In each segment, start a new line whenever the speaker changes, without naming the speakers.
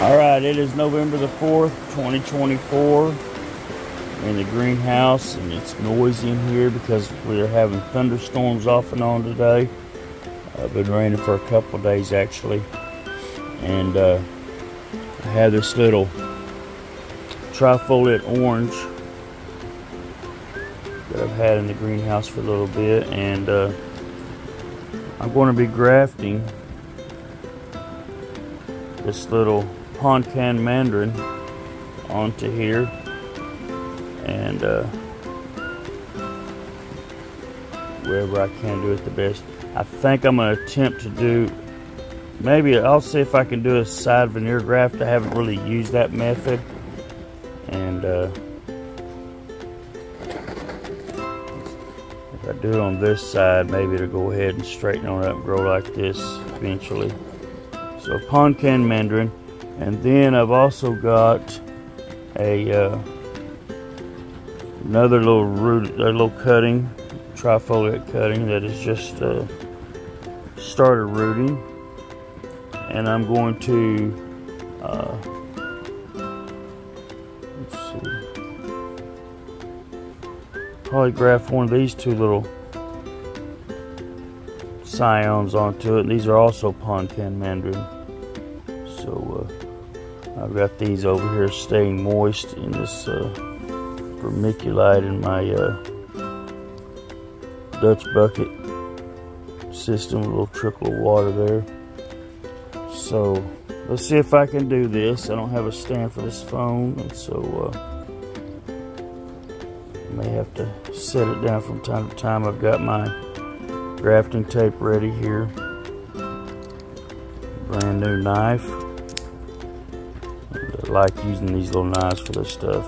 Alright, it is November the 4th, 2024 in the greenhouse, and it's noisy in here because we're having thunderstorms off and on today. Been raining for a couple of days actually, and I have this little trifoliate orange that I've had in the greenhouse for a little bit, and I'm going to be grafting this little Ponkan Mandarin onto here, and wherever I can do it the best. I think I'm going to attempt to do, maybe I'll see if I can do a side veneer graft. I haven't really used that method, and if I do it on this side, maybe it'll go ahead and straighten on up and grow like this eventually. So Ponkan Mandarin. And then I've also got a another little root, a little cutting, trifoliate cutting that is just started rooting, and I'm going to let's see, probably graft one of these two little scions onto it. These are also Ponkan Mandarin. So I've got these over here staying moist in this vermiculite in my Dutch bucket system, a little trickle of water there. So let's see if I can do this. I don't have a stand for this phone, and so I may have to set it down from time to time. I've got my grafting tape ready here. Brand new knife. I like using these little knives for this stuff.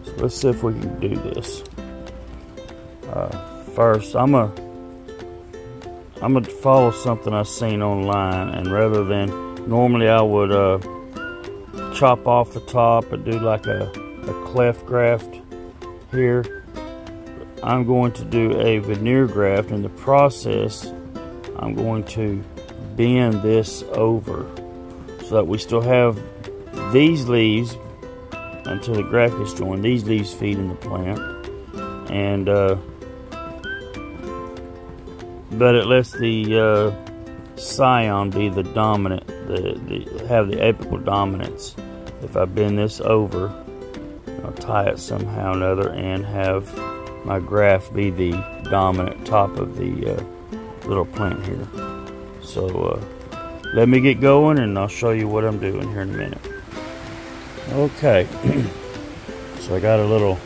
So let's see if we can do this. First, I'm gonna follow something I've seen online, and rather than normally I would chop off the top and do like a cleft graft here, I'm going to do a veneer graft. In the process, I'm going to bend this over so that we still have these leaves until the graft is joined. These leaves feed in the plant, and but it lets the scion be the dominant, have the apical dominance. If I bend this over, I'll tie it somehow or another and have my graft be the dominant top of the little plant here. So let me get going, and I'll show you what I'm doing here in a minute. Okay, so I got a little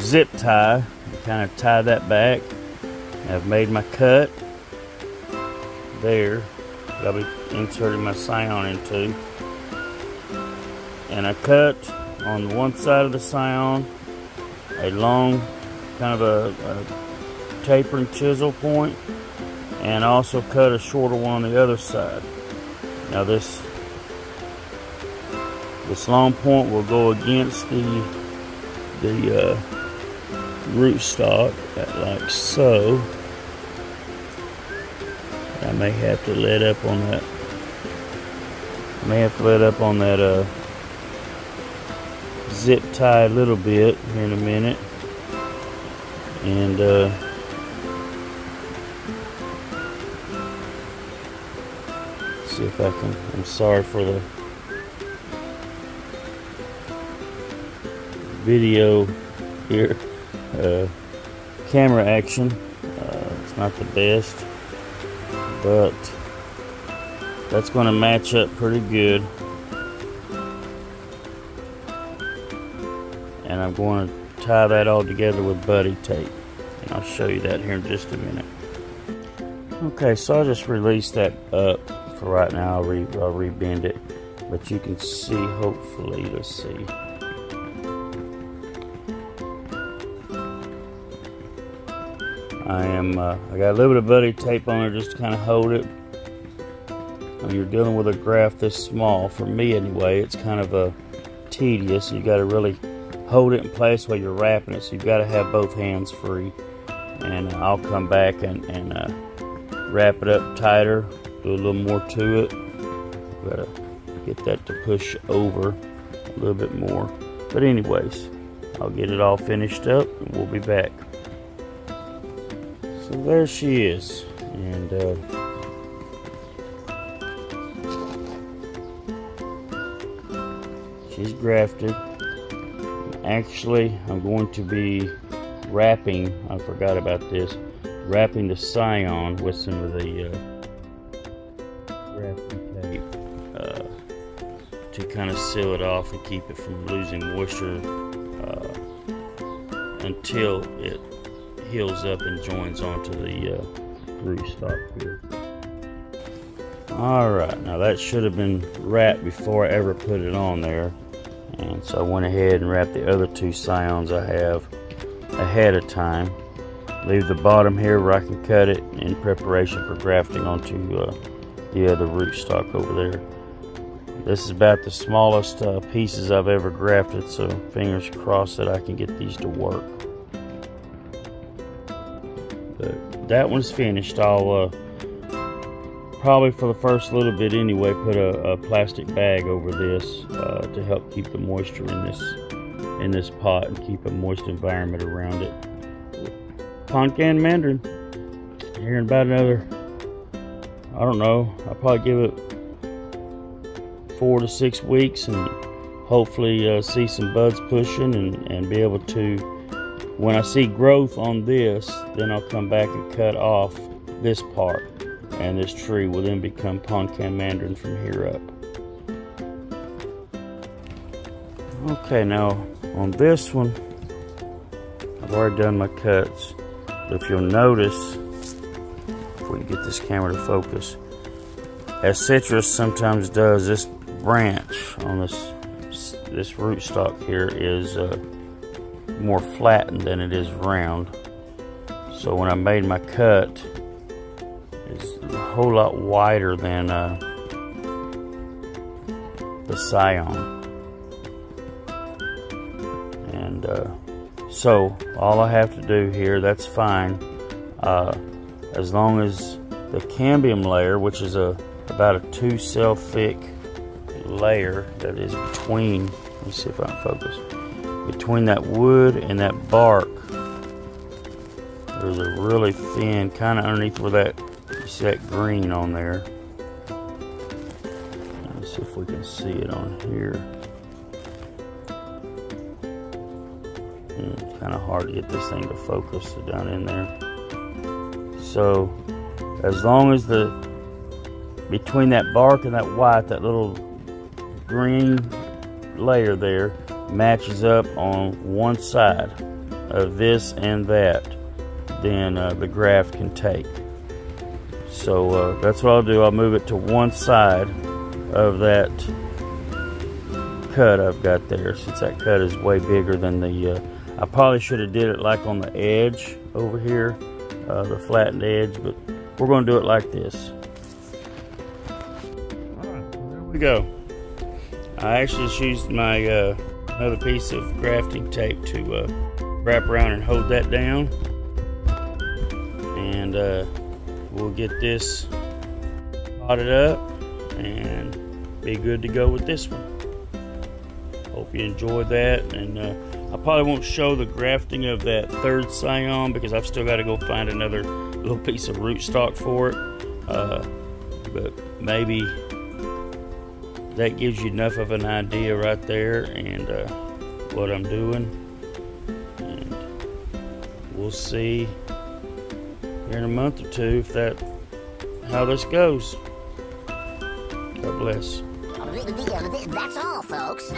zip tie, kind of tie that back. I've made my cut there that I'll be inserting my scion into, and I cut on one side of the scion a long kind of a tapering chisel point, and also cut a shorter one on the other side. Now this long point will go against the root stock, like so. I may have to let up on that. Zip tie a little bit here in a minute, and see if I can. I'm sorry for the video here. Camera action, it's not the best, but that's going to match up pretty good. And I'm going to tie that all together with buddy tape, and I'll show you that here in just a minute. Okay, so I'll just release that up for right now. I'll rebend it, but you can see, hopefully, let's see. I got a little bit of buddy tape on there just to kind of hold it. When you're dealing with a graft this small, for me anyway, it's kind of tedious. You got to really hold it in place while you're wrapping it, so you've got to have both hands free. And I'll come back and wrap it up tighter, do a little more to it. Got a get that to push over a little bit more. But anyways, I'll get it all finished up and we'll be back. So there she is, and she's grafted. Actually, I'm going to be wrapping, I forgot about this, wrapping the scion with some of the grafting tape to kind of seal it off and keep it from losing moisture until it heals up and joins onto the rootstock here. Alright, now that should have been wrapped before I ever put it on there. And so I went ahead and wrapped the other two scions I have ahead of time. Leave the bottom here where I can cut it in preparation for grafting onto the other rootstock over there. This is about the smallest pieces I've ever grafted, so fingers crossed that I can get these to work. But that one's finished. I'll probably for the first little bit anyway put a plastic bag over this to help keep the moisture in this pot and keep a moist environment around it. Ponkan Mandarin here in about another, I don't know, I'll probably give it 4 to 6 weeks and hopefully see some buds pushing and be able to, when I see growth on this, then I'll come back and cut off this part, and this tree will then become Ponkan Mandarin from here up. Okay, now on this one, I've already done my cuts. But if you'll notice, if we can get this camera to focus, as citrus sometimes does, this branch on this rootstock here is more flattened than it is round. So when I made my cut, it's a whole lot wider than the scion. And so all I have to do here, that's fine, as long as the cambium layer, which is about a 2 cell thick layer that is between, let me see if I can focus, between that wood and that bark, there's a really thin, kind of underneath where that, you see that green on there. Let's see if we can see it on here. Kind of hard to get this thing to focus down in there. So as long as between that bark and that white, that little green layer there matches up on one side of this and that, then the graft can take. So that's what I'll do. I'll move it to one side of that cut I've got there, since that cut is way bigger than the I probably should have did it like on the edge over here, the flattened edge, but we're going to do it like this. All right, there we go. I actually just used my another piece of grafting tape to wrap around and hold that down, and we'll get this potted up and be good to go with this one. Hope you enjoyed that, and I probably won't show the grafting of that third scion because I've still got to go find another little piece of rootstock for it. But maybe that gives you enough of an idea right there, and what I'm doing. And we'll see here in a month or two if how this goes. God bless.
That's all, folks.